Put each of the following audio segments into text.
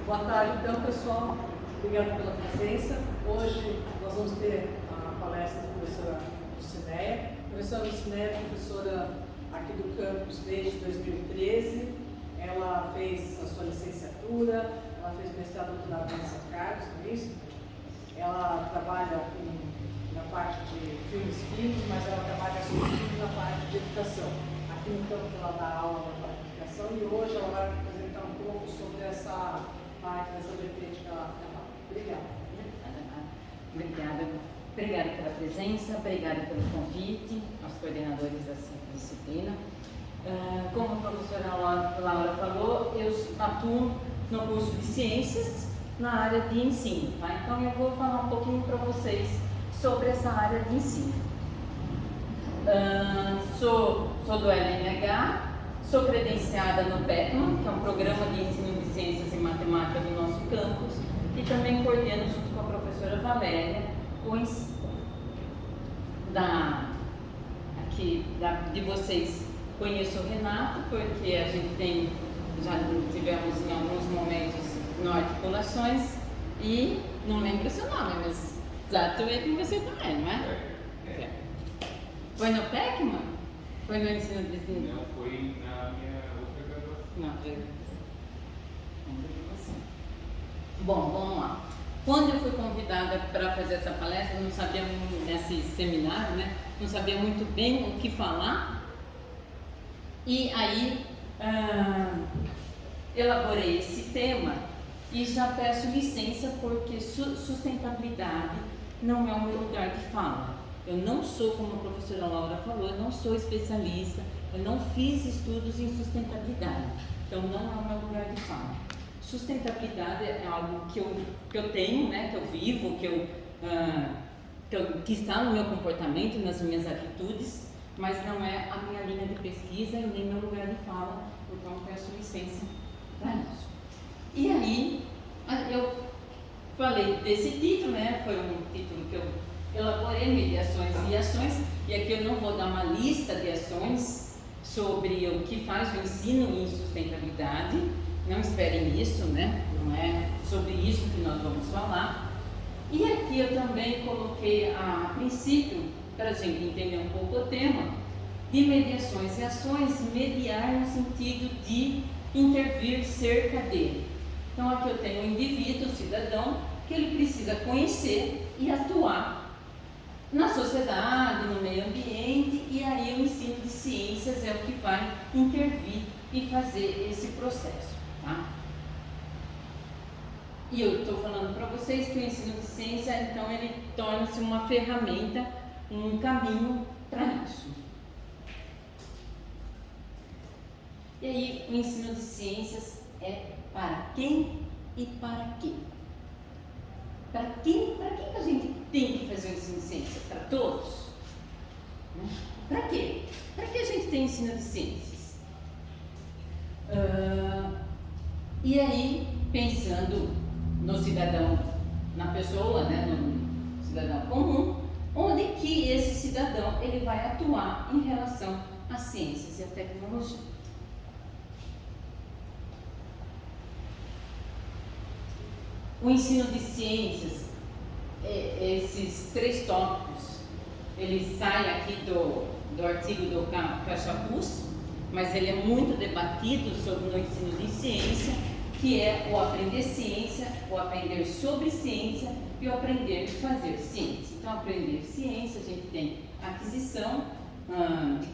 Boa tarde, então, pessoal. Obrigado pela presença. Hoje nós vamos ter a palestra da professora Lucinéia. A professora Lucinéia é professora aqui do campus desde 2013. Ela fez a sua licenciatura, ela fez mestrado e doutorado em São Carlos, não é isso? Ela trabalha na parte de filmes, mas ela trabalha sobretudo na parte de educação. Aqui no campus ela dá aula na parte de educação e hoje ela vai apresentar um pouco sobre essa parte dessa vertente que ela fala. Obrigada pela presença, obrigada pelo convite aos coordenadores dessa disciplina. Como a professora Laura falou, eu atuo no curso de Ciências na área de ensino, tá? Então eu vou falar um pouquinho para vocês sobre essa área de ensino. Sou do LNH, sou credenciada no PECMA, que é um programa de ensino de ciências e matemática do nosso campus, e também coordeno junto com a professora Valéria o ensino de vocês. Conheço o Renato, porque a gente já tivemos em alguns momentos no Articulações, e não lembro o seu nome, mas já atuei com você também, não é? Foi no PECMA? Foi no ensino de ensino? Não, foi na minha outra graduação. Não, foi. Bom, vamos lá. Quando eu fui convidada para fazer essa palestra, eu não sabia, nesse seminário, né? Não sabia muito bem o que falar. E aí, elaborei esse tema e já peço licença porque sustentabilidade não é o meu lugar de fala. Eu não sou, como a professora Laura falou, eu não sou especialista, eu não fiz estudos em sustentabilidade, então não é o meu lugar de fala. Sustentabilidade é algo que eu tenho, né, que eu vivo, que está no meu comportamento, nas minhas atitudes, mas não é a minha linha de pesquisa e nem meu lugar de fala, então peço licença para isso. E aí, eu falei desse título, né, foi um título que eu elaborei, mediações e ações, e aqui eu não vou dar uma lista de ações sobre o que faz o ensino em sustentabilidade, não esperem isso, né? Não é sobre isso que nós vamos falar. E aqui eu também coloquei a princípio, para a gente entender um pouco o tema, de mediações e ações, mediar no sentido de intervir cerca dele. Então aqui eu tenho um indivíduo, cidadão, que ele precisa conhecer e atuar na sociedade, no meio ambiente, e aí o ensino de ciências é o que vai intervir e fazer esse processo, tá? E eu estou falando para vocês que o ensino de ciência, então, ele torna-se uma ferramenta, um caminho para isso. E aí, o ensino de ciências é para quem e para quê? Para quem que a gente tem que fazer o ensino de ciências? Para todos? Para quê? Para que a gente tem ensino de ciências? E aí, pensando no cidadão, na pessoa, né, no cidadão comum, onde que esse cidadão ele vai atuar em relação às ciências e à tecnologia? O ensino de ciências, esses três tópicos, ele sai aqui do artigo do Cachapuz, mas ele é muito debatido sobre o ensino de ciência, que é o aprender ciência, o aprender sobre ciência e o aprender a fazer ciência. Então, aprender ciência, a gente tem aquisição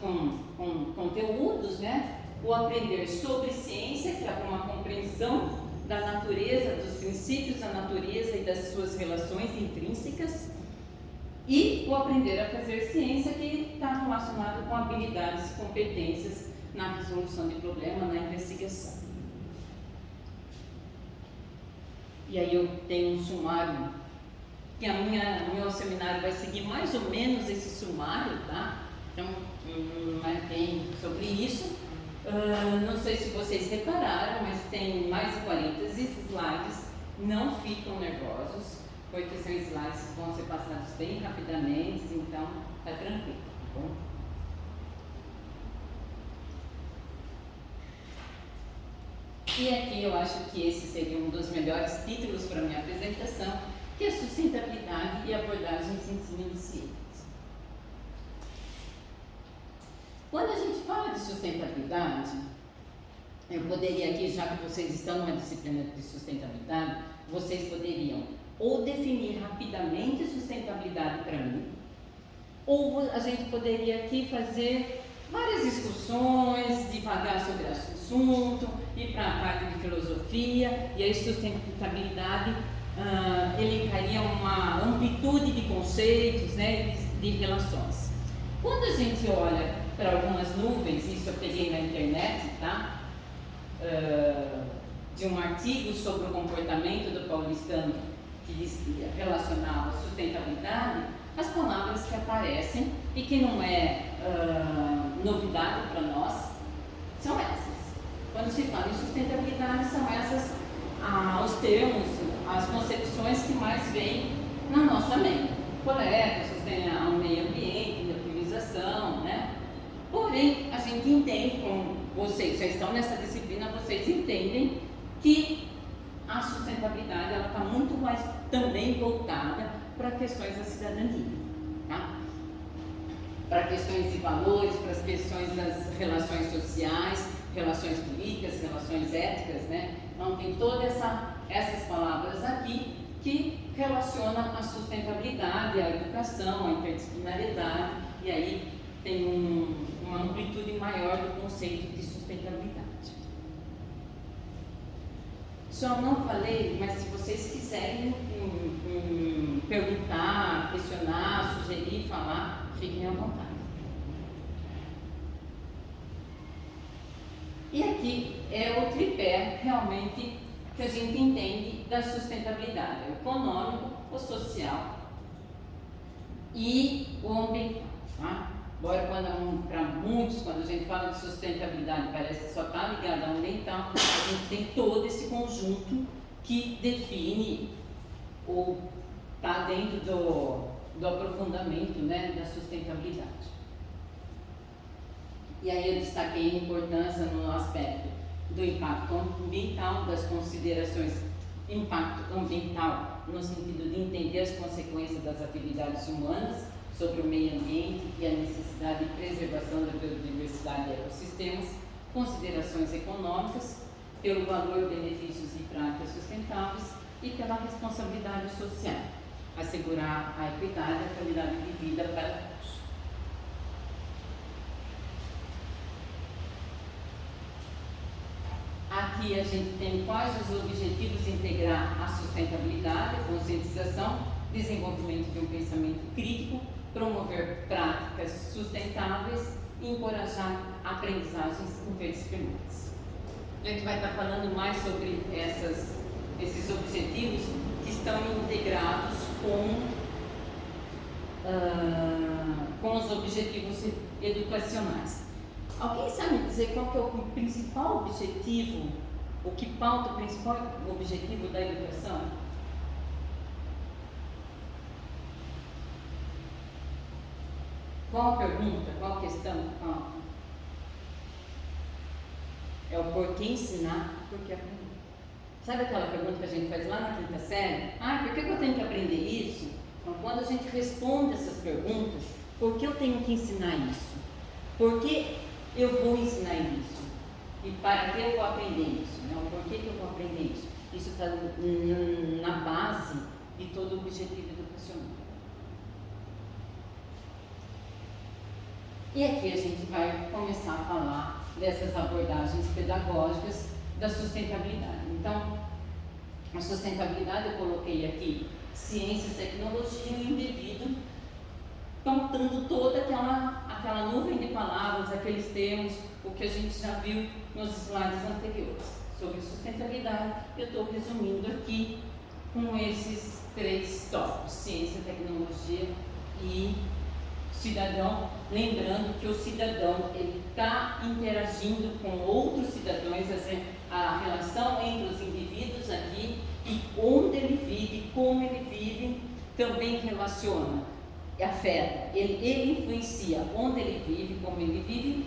com conteúdos, né? O aprender sobre ciência, que é uma compreensão da natureza, dos princípios da natureza e das suas relações intrínsecas, e o aprender a fazer ciência, que está relacionado com habilidades e competências na resolução de problemas, na investigação. E aí eu tenho um sumário, que o meu seminário vai seguir mais ou menos esse sumário, tá? Então, tem sobre isso. Não sei se vocês repararam, mas tem mais de 40 slides, não ficam nervosos, porque são slides que vão ser passados bem rapidamente, então tá tranquilo, tá bom? E aqui eu acho que esse seria um dos melhores títulos para a minha apresentação, que é sustentabilidade e abordagens em cima de ciências. Quando a gente fala de sustentabilidade, eu poderia aqui, já que vocês estão numa disciplina de sustentabilidade, vocês poderiam ou definir rapidamente sustentabilidade para mim, ou a gente poderia aqui fazer várias discussões, divagar sobre o assunto, ir para a parte de filosofia, e aí sustentabilidade elencaria uma amplitude de conceitos, né, de relações. Quando a gente olha para algumas nuvens, isso eu peguei na internet, tá? De um artigo sobre o comportamento do paulistano que relacionava a sustentabilidade, as palavras que aparecem e que não é novidade para nós são essas. Quando se fala em sustentabilidade, são essas os termos, as concepções que mais vêm na nossa mente. Coleta, sustentar o meio ambiente, reutilização, né? Porém, a gente entende, como vocês já estão nessa disciplina, vocês entendem que a sustentabilidade está muito mais também voltada para questões da cidadania, tá? Para questões de valores, para as questões das relações sociais, relações políticas, relações éticas, né? Então tem todas essas palavras aqui que relacionam a sustentabilidade, a educação, a interdisciplinariedade, e aí tem uma amplitude maior do conceito de sustentabilidade. Só não falei, mas se vocês quiserem perguntar, questionar, sugerir, falar, fiquem à vontade. E aqui é o tripé realmente que a gente entende da sustentabilidade: o econômico, o social e o ambiental, tá? Embora para muitos, quando a gente fala de sustentabilidade, parece que só está ligado ao ambiental, a gente tem todo esse conjunto que define ou está dentro do aprofundamento, né, da sustentabilidade. E aí eu destaquei a importância no aspecto do impacto ambiental, das considerações impacto ambiental, no sentido de entender as consequências das atividades humanas sobre o meio ambiente e a necessidade de preservação da biodiversidade e ecossistemas, considerações econômicas, pelo valor, benefícios e práticas sustentáveis e pela responsabilidade social, assegurar a equidade e a qualidade de vida para todos. Aqui a gente tem quais os objetivos de integrar a sustentabilidade, a conscientização, desenvolvimento de um pensamento crítico, promover práticas sustentáveis e encorajar aprendizagens interdisciplinares. A gente vai estar falando mais sobre esses objetivos que estão integrados com os objetivos educacionais. Alguém sabe me dizer qual que é o principal objetivo, o que pauta o principal objetivo da educação? Qual a pergunta? Qual a questão? É o porquê ensinar, porquê aprender. Sabe aquela pergunta que a gente faz lá na quinta série? Por que eu tenho que aprender isso? Então, quando a gente responde essas perguntas, por que eu tenho que ensinar isso? Por que eu vou ensinar isso? E para que eu vou aprender isso? Né? Por que eu vou aprender isso? Isso está na base de todo o objetivo educacional. E aqui a gente vai começar a falar dessas abordagens pedagógicas da sustentabilidade. Então, a sustentabilidade eu coloquei aqui ciência, tecnologia e o indivíduo, pautando toda aquela nuvem de palavras, aqueles termos, o que a gente já viu nos slides anteriores. Sobre sustentabilidade, eu estou resumindo aqui com esses 3 tópicos: ciência, tecnologia e cidadão, lembrando que o cidadão está interagindo com outros cidadãos, a relação entre os indivíduos aqui e onde ele vive, como ele vive, também relaciona, afeta, ele influencia onde ele vive, como ele vive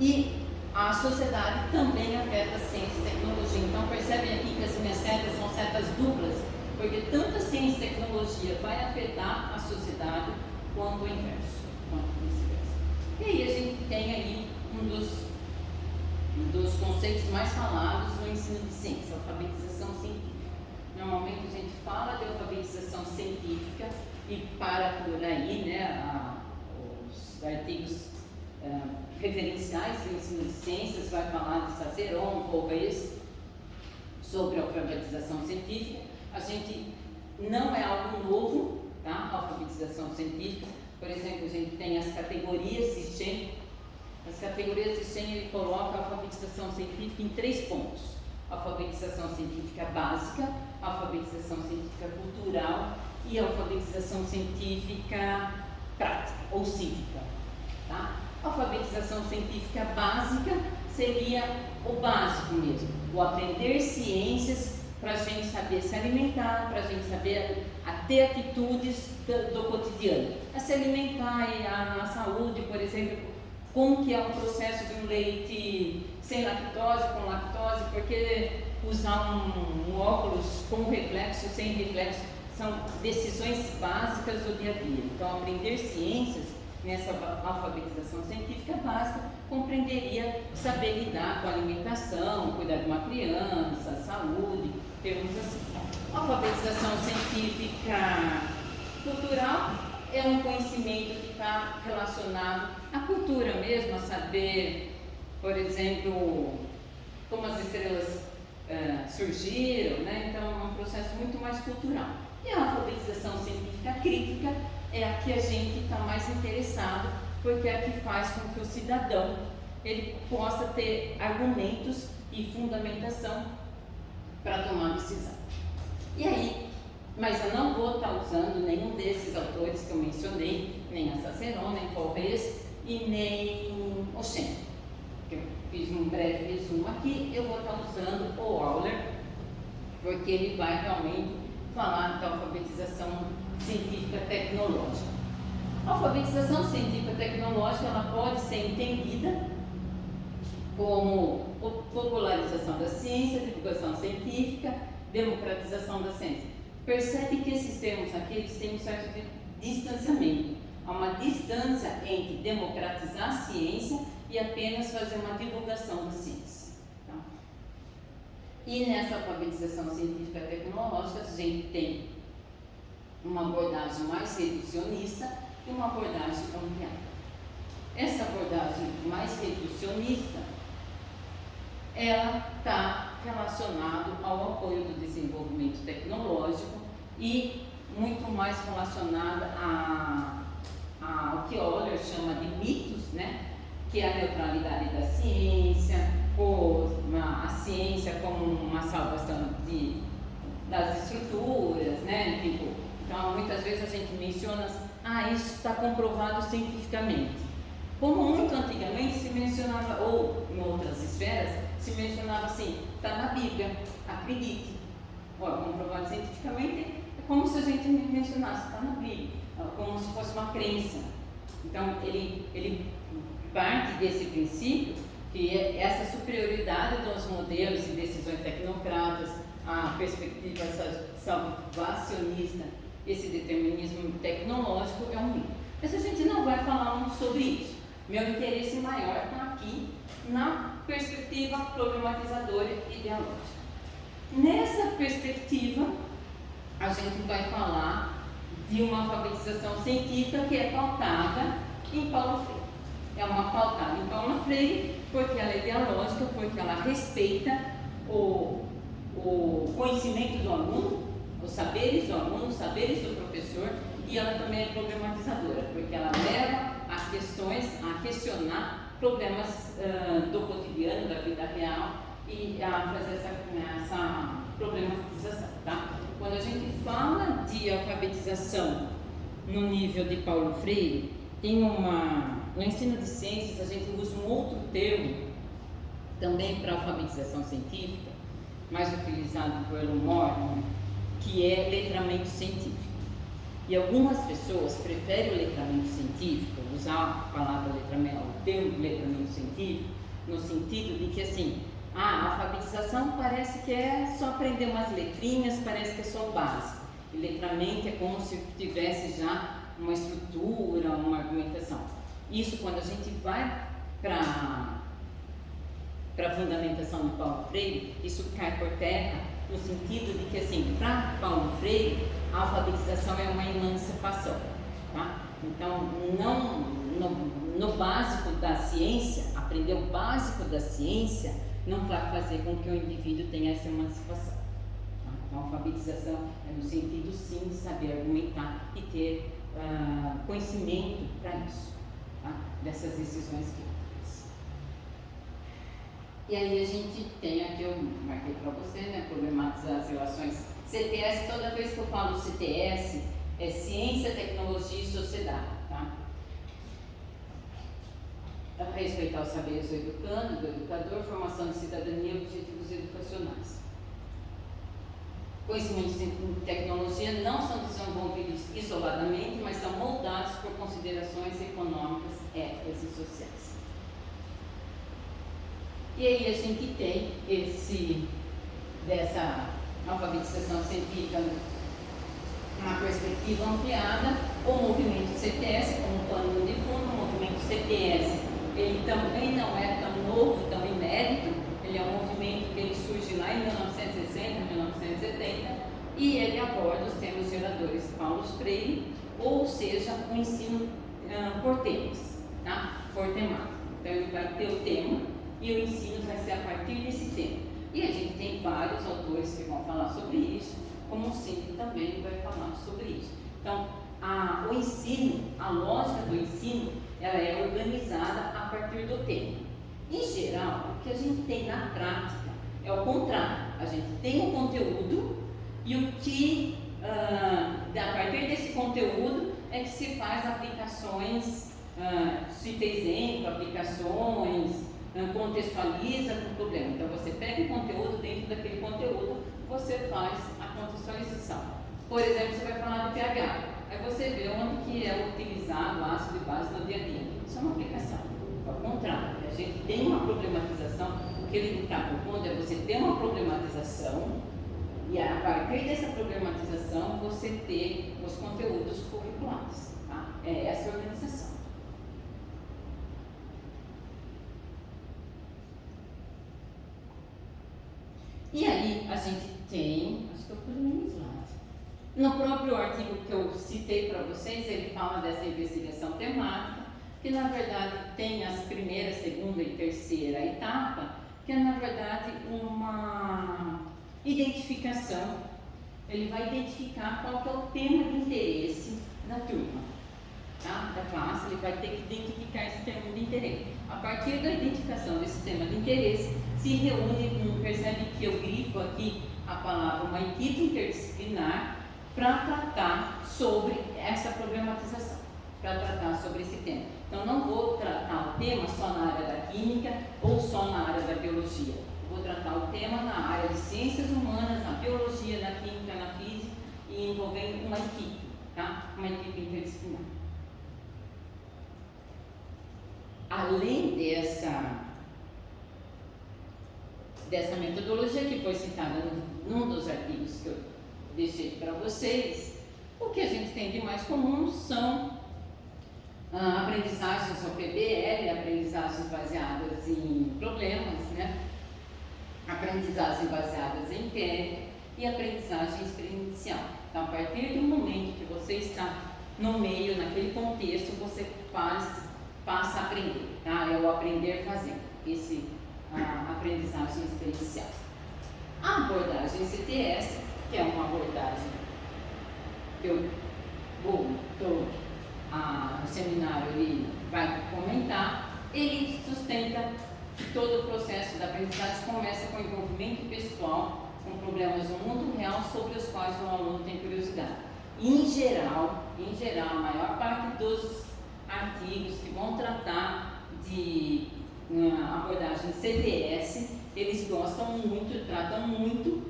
e a sociedade também afeta a ciência e tecnologia. Então percebem aqui que as minhas setas são setas duplas, porque tanto a ciência e tecnologia vai afetar a sociedade quanto o inverso, quanto vice-versa. E aí a gente tem aí um dos conceitos mais falados no ensino de ciência, a alfabetização científica. Normalmente a gente fala de alfabetização científica e para por aí, né, os artigos referenciais do ensino de ciências vai falar de Cicerone, Foucault, sobre a alfabetização científica. A gente não é algo novo, tá? A alfabetização científica, por exemplo, a gente tem as categorias de STEM. As categorias de STEM, ele coloca a alfabetização científica em 3 pontos: alfabetização científica básica, alfabetização científica cultural e alfabetização científica prática ou cívica, tá? Alfabetização científica básica seria o básico mesmo, o aprender ciências para a gente saber se alimentar, para a gente saber ter atitudes do cotidiano, a se alimentar e a saúde, por exemplo, como que é o processo de um leite sem lactose, com lactose, porque usar um óculos com reflexo, sem reflexo, são decisões básicas do dia a dia. Então, aprender ciências nessa alfabetização científica básica compreenderia saber lidar com a alimentação, cuidar de uma criança, saúde, termos assim. Alfabetização científica cultural é um conhecimento que está relacionado à cultura mesmo, a saber, por exemplo, como as estrelas surgiram, né? Então é um processo muito mais cultural. E a alfabetização científica crítica é a que a gente está mais interessado, porque é a que faz com que o cidadão ele possa ter argumentos e fundamentação para tomar decisão. E aí, mas eu não vou estar usando nenhum desses autores que eu mencionei, nem a Cicerone, nem Foucault e nem o Shen. Eu fiz um breve resumo aqui, eu vou estar usando o Euler, porque ele vai realmente falar da alfabetização científica tecnológica. A alfabetização científica tecnológica ela pode ser entendida como popularização da ciência, divulgação científica, democratização da ciência. Percebe que esses termos aqui eles têm um certo distanciamento. Há uma distância entre democratizar a ciência e apenas fazer uma divulgação da ciência. Tá? E nessa alfabetização científica tecnológica, a gente tem uma abordagem mais reducionista e uma abordagem ampliada. Essa abordagem mais reducionista, ela está relacionada ao apoio do desenvolvimento tecnológico e muito mais relacionada ao que Euler chama de mitos, né? Que é a neutralidade da ciência, ou a ciência como uma salvação das estruturas, né? Tipo, então, muitas vezes a gente menciona, isso está comprovado cientificamente. Como muito antigamente se mencionava, ou em outras esferas, se mencionava assim, está na Bíblia, acredite. Comprovado cientificamente é como se a gente mencionasse, está na Bíblia, como se fosse uma crença. Então, ele parte desse princípio que é essa superioridade dos modelos e decisões tecnocratas, a perspectiva salvacionista, esse determinismo tecnológico é um mito. Mas a gente não vai falar muito sobre isso. Meu interesse maior está aqui na perspectiva problematizadora e ideológica. Nessa perspectiva, a gente vai falar de uma alfabetização científica que é pautada em Paulo Freire. É uma pautada em Paulo Freire porque ela é ideológica, porque ela respeita o conhecimento do aluno, os saberes do aluno, os saberes do professor, e ela também é problematizadora, porque ela leva a questionar problemas do cotidiano, da vida real, e a fazer essa problematização, tá? Quando a gente fala de alfabetização no nível de Paulo Freire, no ensino de ciências a gente usa um outro termo também para alfabetização científica, mais utilizado por Elon Morgan, que é letramento científico. E algumas pessoas preferem o letramento científico, usar a palavra letramento, o termo letramento científico, no sentido de que assim, a alfabetização parece que é só aprender umas letrinhas, parece que é só o básico. E letramento é como se tivesse já uma estrutura, uma argumentação. Isso quando a gente vai para a fundamentação de Paulo Freire, isso cai por terra no sentido de que assim, para Paulo Freire, a alfabetização é uma emancipação, tá? Então, no básico da ciência, aprender o básico da ciência não vai fazer com que o indivíduo tenha essa emancipação. Tá? Então, a alfabetização é no sentido sim de saber argumentar e ter conhecimento para isso, tá? Dessas decisões críticas. E aí a gente tem aqui, eu marquei para você, né, problematizar as relações CTS. Toda vez que eu falo CTS, é ciência, tecnologia e sociedade, tá? Respeitar os saberes do educando, do educador, formação de cidadania e objetivos educacionais. Conhecimentos em tecnologia não são desenvolvidos isoladamente, mas são moldados por considerações econômicas, éticas e sociais. E aí a gente tem dessa alfabetização científica uma perspectiva ampliada, o movimento CTS como pano de fundo. O movimento CTS, ele também não é tão novo, tão inédito, ele é um movimento que ele surge lá em 1960, 1970, e ele aborda os temas geradores de Paulo Freire, ou seja, o ensino por temas, tá? Por temática. Então ele vai ter o tema e o ensino vai ser a partir desse tema. E a gente tem vários autores que vão falar sobre isso, como o Cine também vai falar sobre isso. Então, o ensino, a lógica do ensino, ela é organizada a partir do tema. Em geral, o que a gente tem na prática é o contrário. A gente tem um conteúdo e o que, a partir desse conteúdo, é que se faz aplicações, cita exemplo, aplicações, contextualiza com o problema. Então, você pega o conteúdo, dentro daquele conteúdo, você faz a contextualização. Por exemplo, você vai falar do pH. Aí você vê onde que é utilizado o ácido e base no dia a dia. Isso é uma aplicação. Ao contrário, a gente tem uma problematização. O que ele está propondo é você ter uma problematização e a partir dessa problematização você ter os conteúdos curriculares. Tá? É essa a organização. E aí a gente tem, acho que eu pus no slide. No próprio artigo que eu citei para vocês, ele fala dessa investigação temática, que na verdade tem as primeira, segunda e terceira etapa, que é na verdade uma identificação. Ele vai identificar qual que é o tema de interesse da turma, tá? Da classe. Ele vai ter que identificar esse tema de interesse. A partir da identificação desse tema de interesse, se reúne, percebe que eu grifo aqui a palavra uma equipe interdisciplinar para tratar sobre essa problematização, para tratar sobre esse tema. Então, não vou tratar o tema só na área da química ou só na área da biologia. Vou tratar o tema na área de ciências humanas, na biologia, na química, na física e envolvendo uma equipe, tá? Uma equipe interdisciplinar. Além dessa metodologia que foi citada num dos artigos que eu deixei para vocês, o que a gente tem de mais comum são aprendizagens ao PBL, aprendizagens baseadas em problemas, né? Aprendizagens baseadas em inquérito e aprendizagem experiencial. Então, a partir do momento que você está no meio, naquele contexto, você passa a aprender, tá? É o aprender fazendo, a aprendizagem experiencial. A abordagem CTS, que é uma abordagem que eu no seminário ele vai comentar, ele sustenta que todo o processo da aprendizagem começa com o envolvimento pessoal com problemas do mundo real sobre os quais o aluno tem curiosidade. Em geral, a maior parte dos artigos que vão tratar de abordagem CTS, eles gostam muito, tratam muito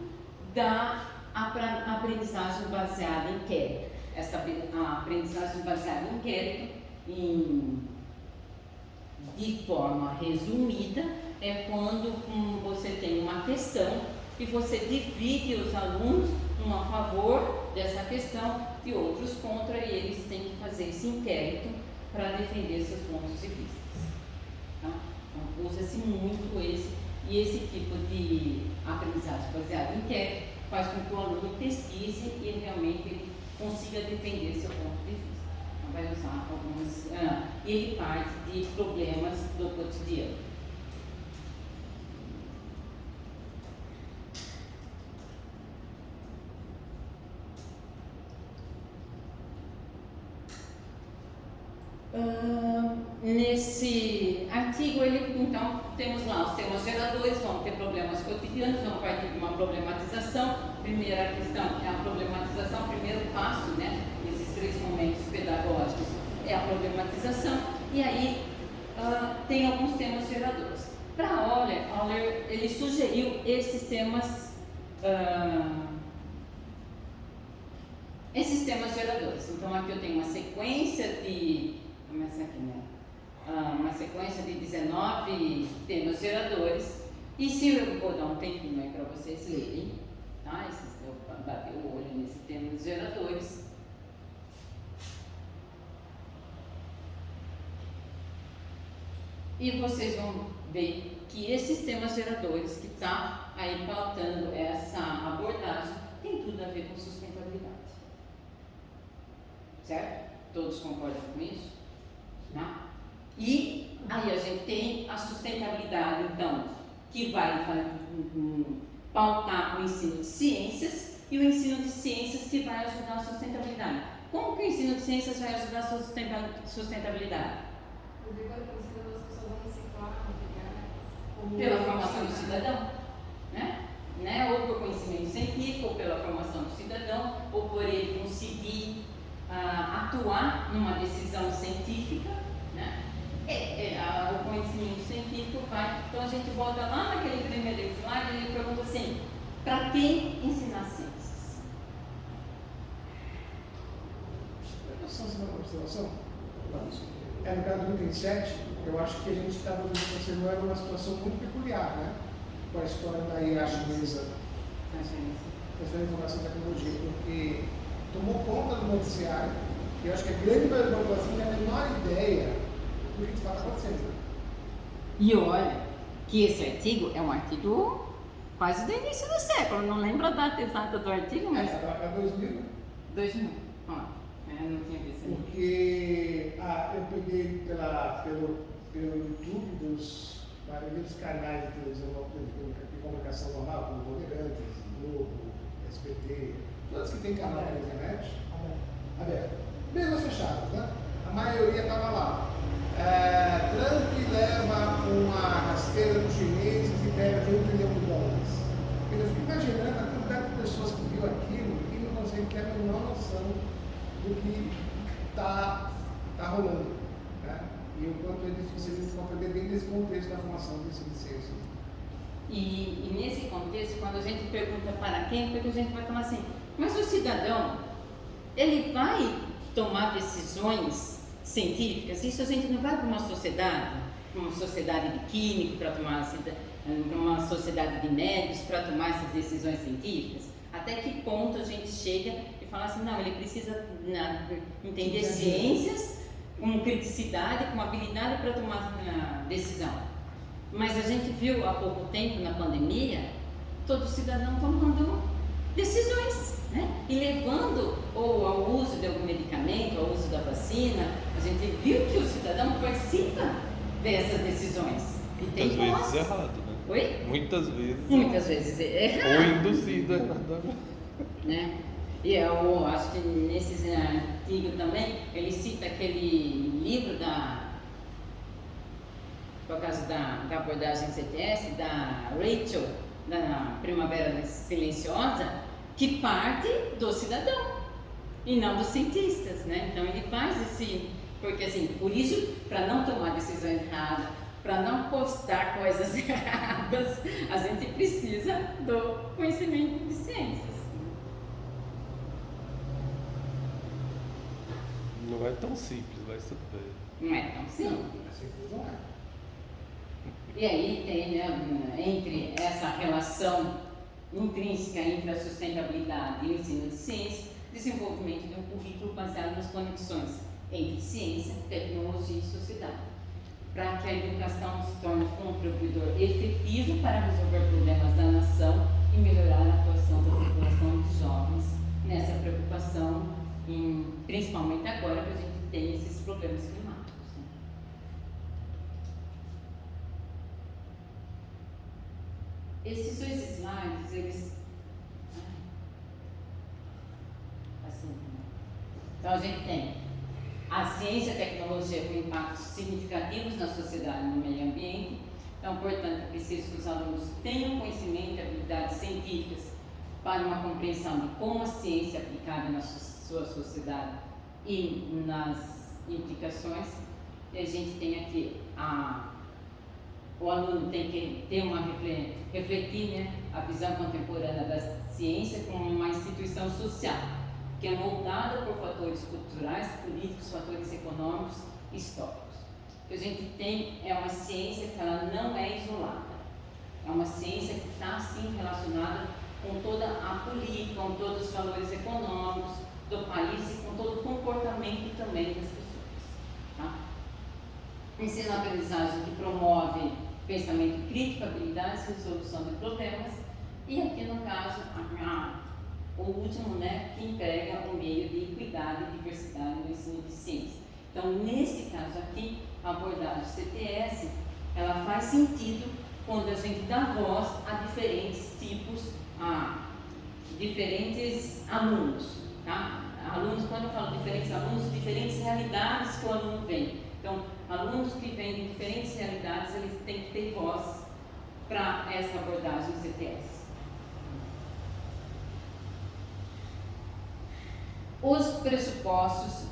da aprendizagem baseada em inquérito. A aprendizagem baseada em inquérito, de forma resumida, é quando você tem uma questão e você divide os alunos, um a favor dessa questão e outros contra, e eles têm que fazer esse inquérito para defender seus pontos de vista. Tá? Então, usa-se muito esse tipo de aprendizagem baseada em inquérito, faz com que o aluno pesquise e realmente ele consiga defender seu ponto de vista. Então, vai usar algumas. Ele parte de problemas do cotidiano. Nesse artigo, então, temos lá os temas geradores, vão ter problemas cotidianos, vão partir de uma problematização. Primeira questão é a problematização, primeiro passo, né, nesses 3 momentos pedagógicos é a problematização, e aí tem alguns temas geradores. Para Euler, ele sugeriu esses temas geradores. Então, aqui eu tenho uma sequência de começa aqui, né? Uma sequência de 19 temas geradores. E se eu vou dar um tempinho aí para vocês lerem, tá? Eu bati o olho nesse tema dos geradores. E vocês vão ver que esses temas geradores que está aí pautando essa abordagem tem tudo a ver com sustentabilidade. Certo? Todos concordam com isso? Né? E aí a gente tem a sustentabilidade, então, que vai pautar o ensino de ciências, e o ensino de ciências que vai ajudar a sustentabilidade. Como que o ensino de ciências vai ajudar a sustentabilidade? Pela formação do cidadão, né? Ou por conhecimento científico, ou pela formação do cidadão, ou por ele conseguir atuar numa decisão científica, né? O conhecimento científico vai. Então a gente volta lá naquele primeiro slide e ele pergunta assim: para quem ensinar ciências? Eu posso fazer uma observação? Vamos. No caso do item 7, eu acho que a gente estava observando uma situação muito peculiar, né? Com a história da IA chinesa, questão da informação e tecnologia, porque tomou conta do noticiário, e eu acho que a grande maioria da população tem a menor ideia do que está acontecendo. E olha que esse artigo é um artigo quase do início do século, não lembro a data exata do artigo, mas... É 2000. 2000, não tinha visto. Porque eu peguei pelo YouTube dos vários canais de televisão de comunicação normal, como Bandeirantes, Globo, SBT, todos que têm canal na internet, aberto. Mesmo fechados, né? A maioria estava lá. Trump leva uma rasteira dos chineses e perde $1 trilhão. Eu fico imaginando a quantidade de pessoas que viu aquilo e não conseguem ter a menor noção do que está rolando, né? E o quanto é difícil a gente compreender dentro desse contexto da formação do ensino de ciência. E nesse contexto, quando a gente pergunta para quem, porque a gente vai falar assim, mas o cidadão, ele vai tomar decisões científicas? Isso a gente não vai para uma sociedade de químicos, para uma sociedade de médicos, para tomar essas decisões científicas? Até que ponto a gente chega e fala assim, não, ele precisa entender ciências com criticidade, com habilidade para tomar decisão. Mas a gente viu há pouco tempo, na pandemia, todo cidadão tomando decisões, né? E levando ou ao uso de algum medicamento, ao uso da vacina. A gente viu que o cidadão participa dessas decisões. E tem muitas vezes errado, né? Oi? Muitas vezes errado. Ou induzido errado. Né? E eu acho que nesse artigo também, ele cita aquele livro por causa da abordagem CTS, da Rachel, da Primavera Silenciosa, que parte do cidadão e não dos cientistas, né? Então ele faz porque assim, por isso, para não tomar decisões erradas, para não postar coisas erradas, a gente precisa do conhecimento de ciências. Não é tão simples, vai ser bem. Não é tão simples. Não é simples, não é. E aí tem, né, entre essa relação intrínseca entre a sustentabilidade e o ensino de ciência, desenvolvimento de um currículo baseado nas conexões entre ciência, tecnologia e sociedade, para que a educação se torne um contribuidor efetivo para resolver problemas da nação e melhorar a atuação da população de jovens nessa preocupação, principalmente agora que a gente tem esses problemas climáticos. Esses dois slides, eles... Assim, então a gente tem a ciência e a tecnologia com impactos significativos na sociedade e no meio ambiente. Então, portanto, é preciso que os alunos tenham conhecimento e habilidades científicas para uma compreensão de como a ciência é aplicada na sua sociedade e nas implicações. E a gente tem aqui o aluno tem que ter refletir, né, a visão contemporânea da ciência como uma instituição social, que é moldada por fatores culturais, políticos, fatores econômicos e históricos. O que a gente tem é uma ciência que ela não é isolada, é uma ciência que está sim relacionada com toda a política, com todos os valores econômicos do país e com todo o comportamento também das pessoas. Tá? Ensino-aprendizagem que promove pensamento crítico, habilidades e resolução de problemas, e aqui no caso o último, né, que emprega o meio de equidade e diversidade no ensino de ciência. Então, nesse caso aqui, a abordagem CTS, ela faz sentido quando a gente dá voz a diferentes tipos, a diferentes alunos, tá? Alunos, quando eu falo diferentes alunos, diferentes realidades que o aluno vem. Então, alunos que vêm de diferentes realidades, eles têm que ter voz para essa abordagem CTS. Os pressupostos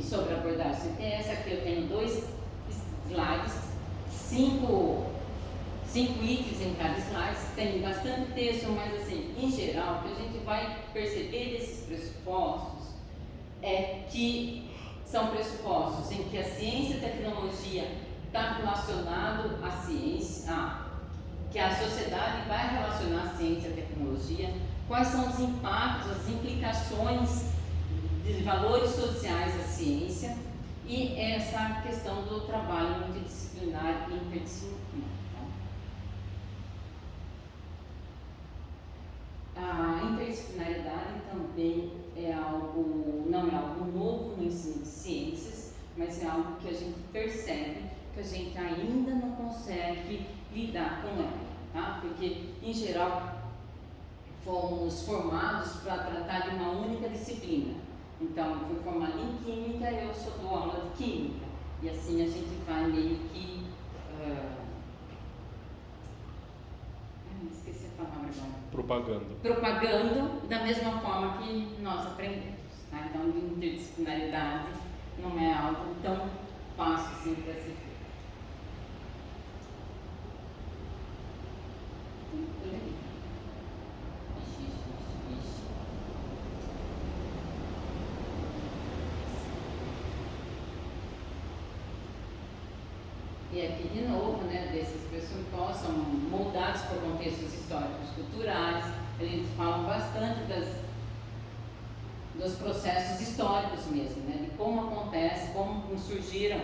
sobre a abordagem CTS, aqui eu tenho 2 slides, 5 itens em cada slide, tem bastante texto, mas assim, em geral, o que a gente vai perceber desses pressupostos é que são pressupostos em que a ciência e a tecnologia está relacionado à ciência, que a sociedade vai relacionar a ciência e a tecnologia, quais são os impactos, as implicações de valores sociais da ciência e essa questão do trabalho multidisciplinar e interdisciplinar. A interdisciplinaridade também não é algo novo no ensino de ciências, mas é algo que a gente percebe que a gente ainda não consegue lidar com ela, tá? Porque, em geral, fomos formados para tratar de uma única disciplina. Então, eu fui formada em Química, eu só dou aula de Química. E assim a gente vai meio que... esqueci a palavra agora. Propagando da mesma forma que nós aprendemos. Tá? Então, a interdisciplinaridade não é algo tão fácil assim para ser feito. E aqui de novo, né, desses pressupostos são moldados por contextos históricos culturais. Eles falam bastante dos processos históricos mesmo, né, de como acontece, como surgiram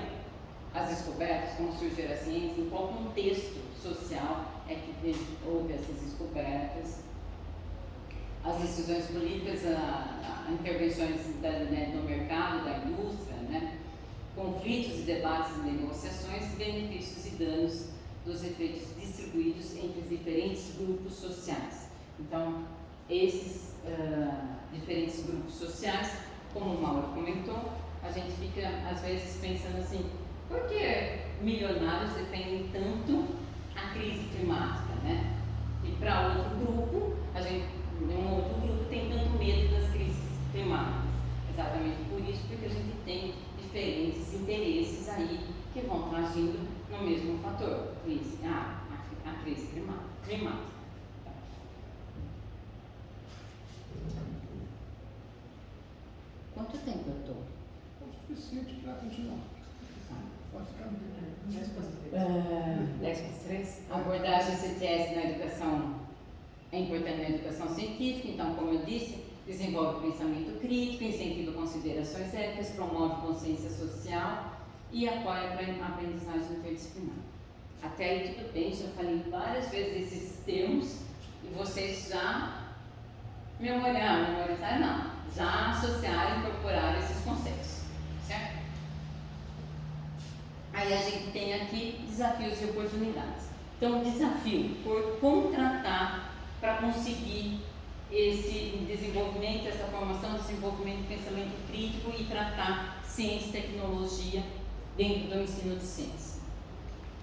as descobertas, como surgiu a ciência, em qual contexto social é que houve essas descobertas, as decisões políticas, intervenções do mercado, da indústria, né, conflitos e debates e negociações, benefícios e danos dos efeitos distribuídos entre os diferentes grupos sociais. Então, esses diferentes grupos sociais, como o Mauro comentou, a gente fica às vezes pensando assim, por que milionários defendem tanto a crise climática, né? E para outro grupo, um outro grupo tem tanto medo das crises climáticas. Exatamente por isso, porque a gente tem diferentes interesses aí que vão estar agindo no mesmo fator, a crise climática. Quanto tempo eu estou? É o suficiente para continuar. Pode ficar no primeiro. 10+3. Abordagem CTS na educação é importante na educação científica, então, como eu disse, desenvolve pensamento crítico, incentiva considerações éticas, promove consciência social e apoia a aprendizagem interdisciplinar. Até aí tudo bem, já falei várias vezes esses termos e vocês já memorizaram não, já associaram, incorporaram esses conceitos, certo? Aí a gente tem aqui desafios e oportunidades. Então, o desafio por contratar para conseguir esse desenvolvimento, essa formação, desenvolvimento de pensamento crítico e tratar ciência e tecnologia dentro do ensino de ciência.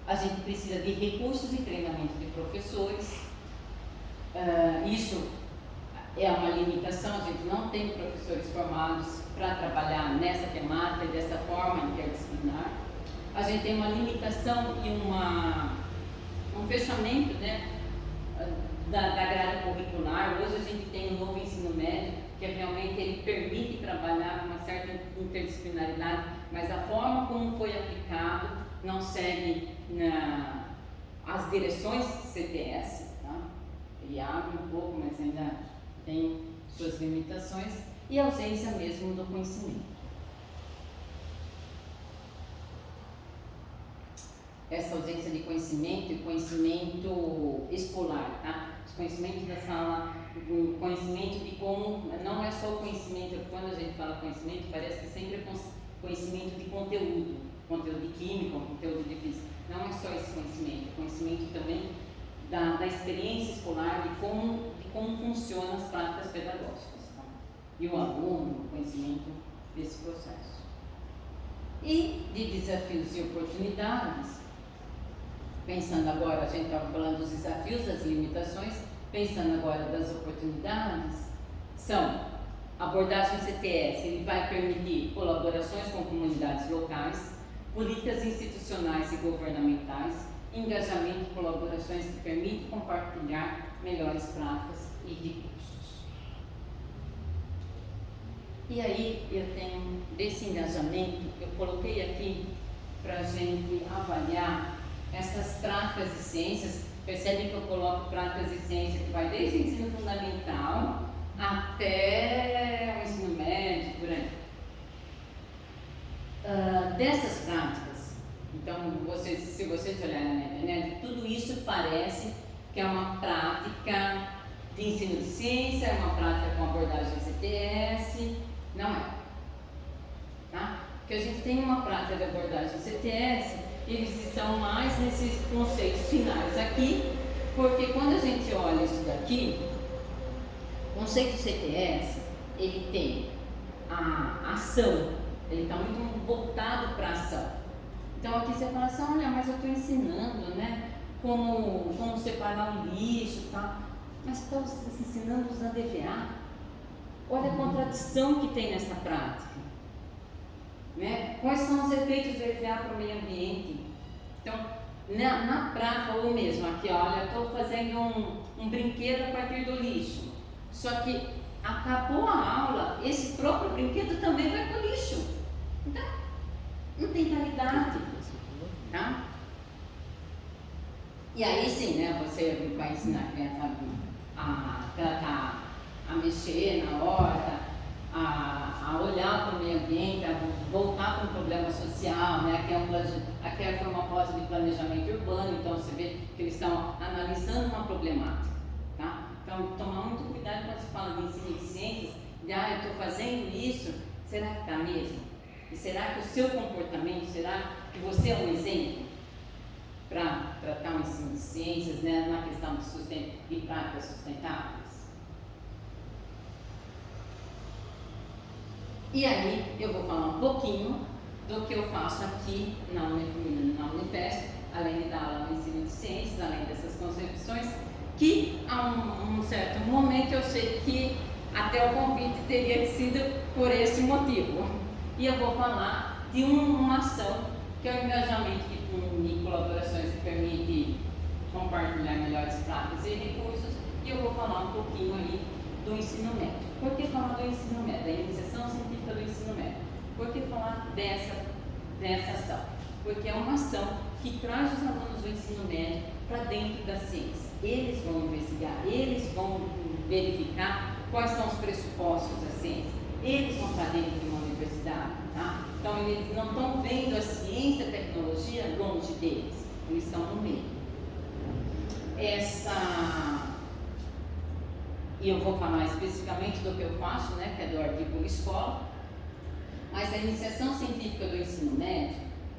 A gente precisa de recursos e treinamento de professores. Isso é uma limitação, a gente não tem professores formados para trabalhar nessa temática e dessa forma interdisciplinar. A gente tem uma limitação e um fechamento, né, da grade curricular. Hoje a gente tem um novo ensino médio que realmente ele permite trabalhar com uma certa interdisciplinaridade, mas a forma como foi aplicado não segue as direções CTS, tá? Ele abre um pouco, mas ainda tem suas limitações, e a ausência mesmo do conhecimento. Essa ausência de conhecimento e conhecimento escolar, tá? Os conhecimentos da sala, o conhecimento de como, não é só o conhecimento, quando a gente fala conhecimento, parece que sempre é conhecimento de conteúdo de química, conteúdo de física. Não é só esse conhecimento, é conhecimento também da experiência escolar, de como funcionam as práticas pedagógicas, tá? E o aluno, o conhecimento desse processo. E de desafios e oportunidades, pensando agora, a gente estava falando dos desafios, das limitações, pensando agora das oportunidades, são abordagem CTS, ele vai permitir colaborações com comunidades locais, políticas institucionais e governamentais, engajamento e colaborações que permitem compartilhar melhores práticas e recursos. E aí eu tenho, desse engajamento, eu coloquei aqui para a gente avaliar essas práticas de ciências. Percebem que eu coloco práticas de ciência que vai desde o ensino fundamental até o ensino médio, por aí. Dessas práticas, então, se vocês olharem na internet, tudo isso parece que é uma prática de ensino de ciência, é uma prática com abordagem CTS, não é, tá? Porque a gente tem uma prática de abordagem CTS, eles estão mais nesses conceitos finais aqui, porque quando a gente olha isso daqui, o conceito CTS, ele tem a ação, ele está muito voltado para a ação. Então aqui você fala assim, olha, mas eu estou ensinando, né, como separar um lixo e tal, mas estou ensinando a usar DVA. Olha a contradição que tem nessa prática. Né? Quais são os efeitos do EVA para o meio ambiente? Então, na prática, ou mesmo aqui, olha, estou fazendo um brinquedo a partir do lixo, só que acabou a aula, esse próprio brinquedo também vai para o lixo. Então, não tem validade, tá? E aí sim, né, você vai ensinar a criança a tratar, a mexer na horta, a olhar para o meio ambiente, a voltar para um problema social, né? Aqui foi uma foto de planejamento urbano, então você vê que eles estão analisando uma problemática, tá? Então, tomar muito cuidado quando se fala de ensino de ciências, de eu estou fazendo isso, será que está mesmo? E será que o seu comportamento, será que você é um exemplo para tratar o ensino de ciências, né, na questão de práticas sustentáveis? E aí eu vou falar um pouquinho do que eu faço aqui na Unifesp, além de dar aula no ensino de ciências, além dessas concepções, que a um certo momento eu sei que até o convite teria sido por esse motivo. E eu vou falar de uma ação que é o engajamento de colaborações que permite compartilhar melhores práticas e recursos, e eu vou falar um pouquinho aí do ensino médio. Por que falar do ensino médio, da iniciação científica do ensino médio? Por que falar dessa ação? porque é uma ação que traz os alunos do ensino médio para dentro da ciência. Eles vão investigar, eles vão verificar quais são os pressupostos da ciência, eles vão estar dentro de uma universidade, tá? Então eles não estão vendo a ciência e a tecnologia longe deles, eles estão no meio. E eu vou falar especificamente do que eu faço, né, que é do artigo escola, mas a iniciação científica do ensino médio,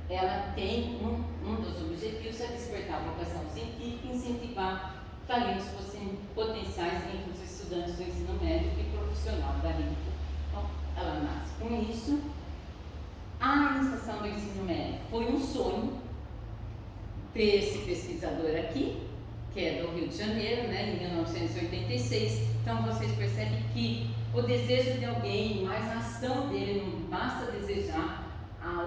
ela tem um dos objetivos é despertar a vocação científica e incentivar talentos potenciais entre os estudantes do ensino médio e profissional da rede. Então, ela nasce com isso. A iniciação do ensino médio foi um sonho ter esse pesquisador aqui, que é do Rio de Janeiro, né, em 1986. Então vocês percebem que o desejo de alguém, mais a ação dele, não basta desejar,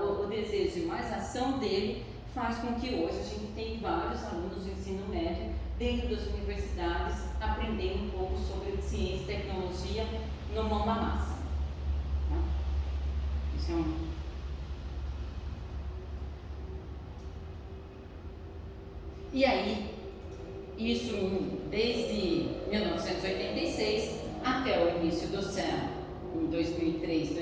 o desejo e mais a ação dele faz com que hoje a gente tenha vários alunos do ensino médio dentro das universidades aprendendo um pouco sobre ciência e tecnologia no mão na massa. Tá? Isso é E aí, isso desde 1986 até o início do CERN, em 2003,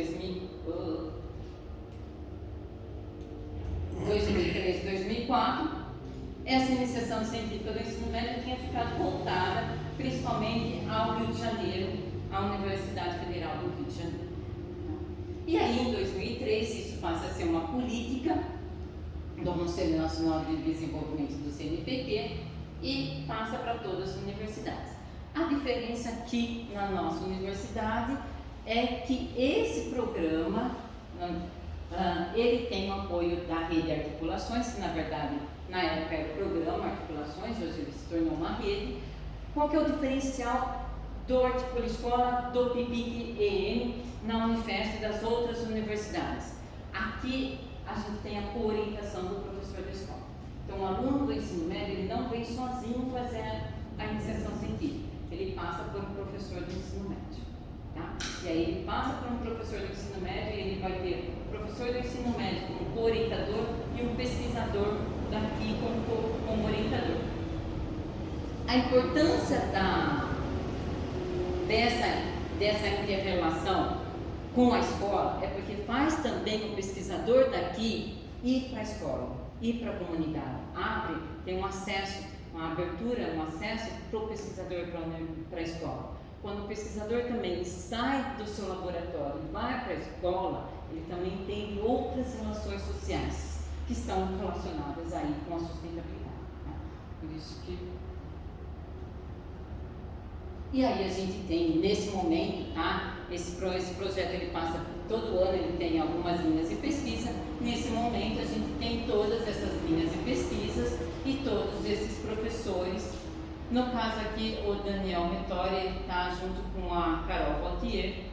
2004, essa iniciação científica do ensino médio tinha ficado voltada principalmente ao Rio de Janeiro, à Universidade Federal do Rio de Janeiro. E aí, em 2003, isso passa a ser uma política do Conselho Nacional de Desenvolvimento do CNPq e passa para todas as universidades. A diferença aqui na nossa universidade é que esse programa ele tem o apoio da rede de articulações, que na verdade na época era o programa Articulações, hoje ele se tornou uma rede. Qual que é o diferencial do Articula Escola, do PIBIC-EM na Unifesp e das outras universidades? Aqui a gente tem a orientação do professor da escola. Então o aluno do ensino médio, ele não vem sozinho fazer a iniciação científica, ele passa por um professor do ensino médio. Tá? E aí ele passa por um professor do ensino médio e ele vai ter o professor do ensino médio como orientador e um pesquisador daqui como orientador. A importância dessa inter-relação com a escola é porque faz também o pesquisador daqui ir para a escola, ir para a comunidade, tem um acesso, uma abertura, um acesso para o pesquisador para a escola. Quando o pesquisador também sai do seu laboratório e vai para a escola, ele também tem outras relações sociais que estão relacionadas aí com a sustentabilidade. Né? Por isso que... E aí a gente tem, nesse momento, tá? Esse projeto ele passa todo ano, ele tem algumas linhas de pesquisa. Nesse momento a gente tem todas essas linhas de pesquisas e todos esses professores. No caso aqui, o Daniel Rettori está junto com a Carol Valtier,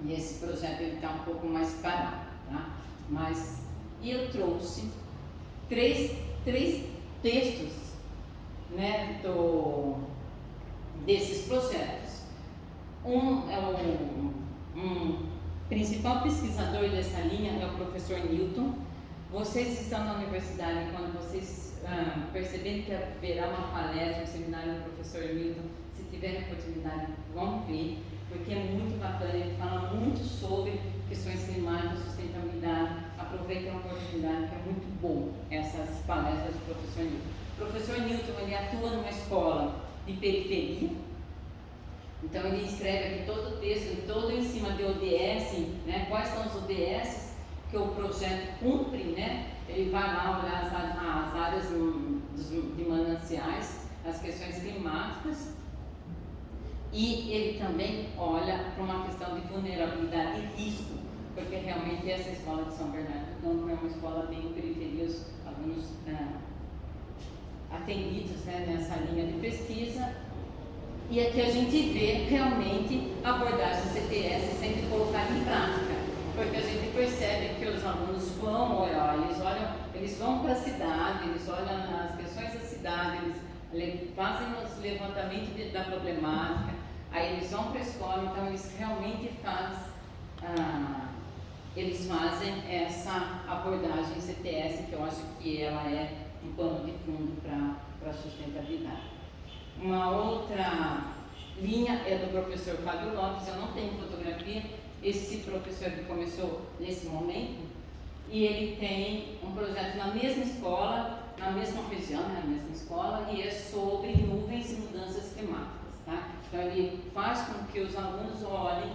e esse projeto está um pouco mais parado, tá? Mas eu trouxe três textos, né, desses projetos. Um principal pesquisador dessa linha é o professor Newton. Vocês estão na universidade, quando vocês perceberem que haverá uma palestra, um seminário do professor Newton, se tiverem oportunidade, vão ver, porque é muito bacana, ele fala muito sobre questões climáticas, sustentabilidade. Aproveitem a oportunidade, que é muito bom essas palestras do professor Newton. O professor Newton, ele atua numa escola de periferia, então ele escreve aqui todo o texto, todo em cima de ODS, né, quais são os ODS que o projeto cumpre, né? Ele vai lá olhar as áreas de mananciais, as questões climáticas, e ele também olha para uma questão de vulnerabilidade e risco, porque realmente essa escola de São Bernardo não é uma escola bem em periferia, os alunos atendidos, né, nessa linha de pesquisa. E aqui a gente vê realmente a abordagem CTS sendo colocada em prática, porque a gente percebe que os alunos vão olhar, eles vão para a cidade, eles olham as questões da cidade, eles fazem os levantamentos da problemática, aí eles vão para a escola, então eles realmente fazem eles fazem essa abordagem CTS, que eu acho que ela é um pano de fundo para a sustentabilidade. Uma outra linha é do professor Fábio Lopes. Eu não tenho fotografia, esse professor que começou nesse momento, e ele tem um projeto na mesma escola, na mesma região, né, na mesma escola, e é sobre nuvens e mudanças climáticas. Tá? Então ele faz com que os alunos olhem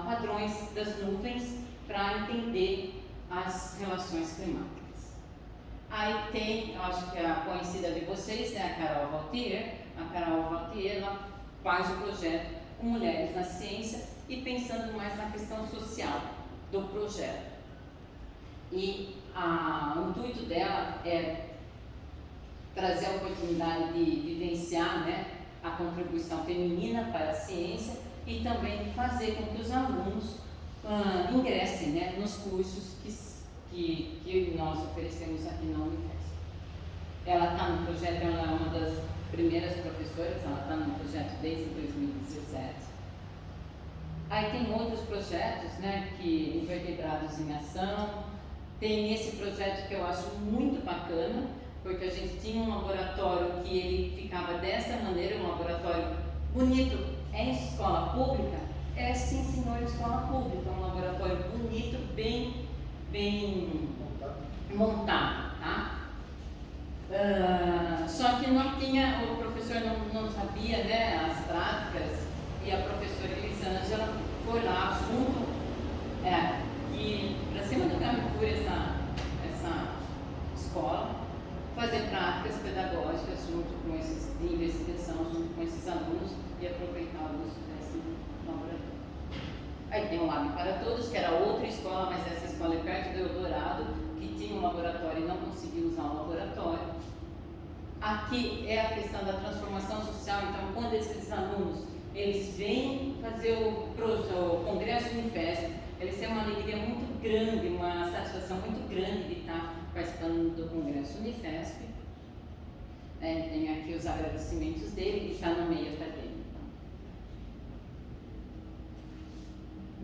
padrões das nuvens para entender as relações climáticas. Aí tem, eu acho que a conhecida de vocês, né, a Carol Valtier. A Carol Valtier, ela faz o projeto com Mulheres na Ciência e pensando mais na questão social do projeto. E o intuito dela é trazer a oportunidade de vivenciar, né, a contribuição feminina para a ciência e também fazer com que os alunos ingressem, né, nos cursos que nós oferecemos aqui na Unifesp. Ela está no projeto, ela é uma das primeiras professoras, ela está no projeto desde 2017. Aí tem outros projetos, né, que Invertebrados em Ação. Tem esse projeto que eu acho muito bacana, porque a gente tinha um laboratório que ele ficava dessa maneira, um laboratório bonito. É escola pública? É sim, senhor, escola pública. Um laboratório bonito, bem montado, tá? Só que não tinha, o professor não sabia, né, as práticas, e a professora Elisângela foi lá junto, e para cima do Carrefour, essa escola, fazer práticas pedagógicas junto com esses, de investigação, junto com esses alunos e aproveitar o uso desse laboratório. Aí tem o Lab para Todos, que era outra escola, mas essa escola é perto do Eldorado, que tinha um laboratório e não conseguiu usar o laboratório. Aqui é a questão da transformação social. Então, quando esses alunos eles vêm fazer o Congresso Unifesp, eles têm uma alegria muito grande, uma satisfação muito grande de estar participando do Congresso Unifesp. Tem aqui os agradecimentos dele, que está no meio acadêmico.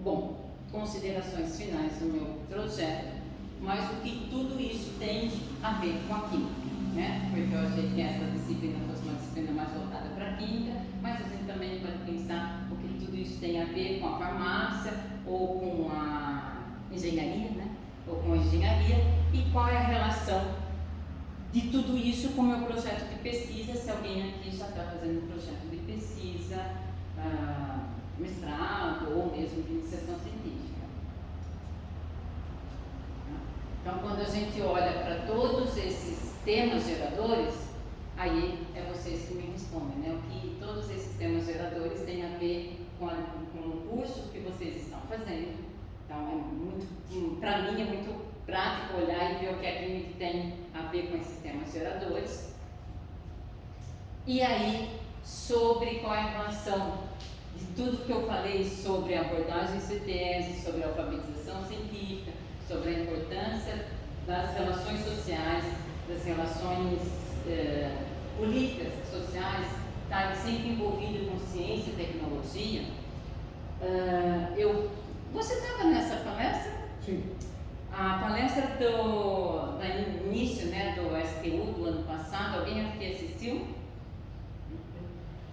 Bom, considerações finais do meu projeto, mas o que tudo isso tem a ver com a química, né? Porque eu achei que essa disciplina fosse uma disciplina mais voltada para a química, mas a gente também pode pensar o que tudo isso tem a ver com a farmácia ou com a engenharia, né? Ou com a engenharia, e qual é a relação de tudo isso com o meu projeto de pesquisa, se alguém aqui já está fazendo um projeto de pesquisa, mestrado ou mesmo de iniciação científica. Então, quando a gente olha para todos esses temas geradores, aí é vocês que me respondem, né? O que todos esses temas geradores têm a ver com o curso que vocês estão fazendo. Então, para mim é muito prático olhar e ver o que é que tem a ver com esses temas geradores. E aí, sobre qual é a relação de tudo que eu falei sobre a abordagem CTS, sobre a alfabetização científica, sobre a importância das relações sociais, das relações políticas, sociais, estarem sempre envolvido com ciência e tecnologia. Você estava nessa palestra? Sim. A palestra do início, né, do STU do ano passado, alguém aqui assistiu?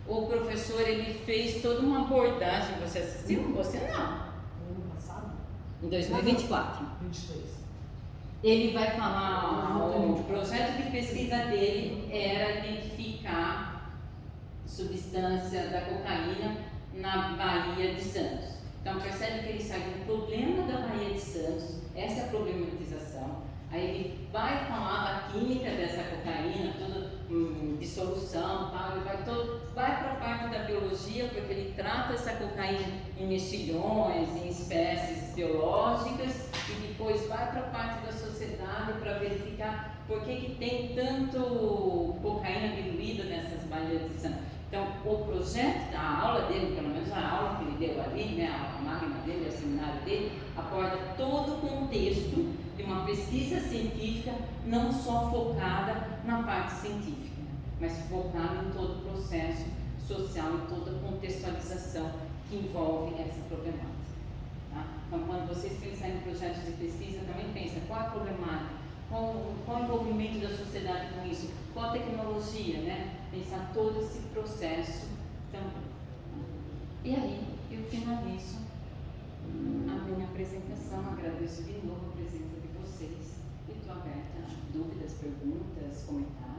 O professor, ele fez toda uma abordagem. Você assistiu? Você não. No ano passado? Em 2024. 23. Ele vai falar, o projeto de pesquisa dele era identificar substância da cocaína na Baía de Santos. Então percebe que ele sai do problema da Baía de Santos, essa é a problematização. Aí ele vai falar da química dessa cocaína, toda dissolução, tal. Ele vai para a parte da biologia, porque ele trata essa cocaína em mexilhões, em espécies biológicas, e depois vai para a parte da sociedade para verificar por que tem tanto cocaína diluída nessas baías de sangue. Então, o projeto, a aula dele, pelo menos a aula que ele deu ali, né, a magna dele, o seminário dele, aborda todo o contexto de uma pesquisa científica, não só focada na parte científica, mas focada em todo o processo social, em toda a contextualização que envolve essa problemática. Tá? Então, quando vocês pensarem em projetos de pesquisa, também pensa qual a problemática, qual o envolvimento da sociedade com isso, qual a tecnologia, né? Pensar todo esse processo também. E aí, eu finalizo a minha apresentação, agradeço de novo a presença de vocês e estou aberta a dúvidas, perguntas, comentários.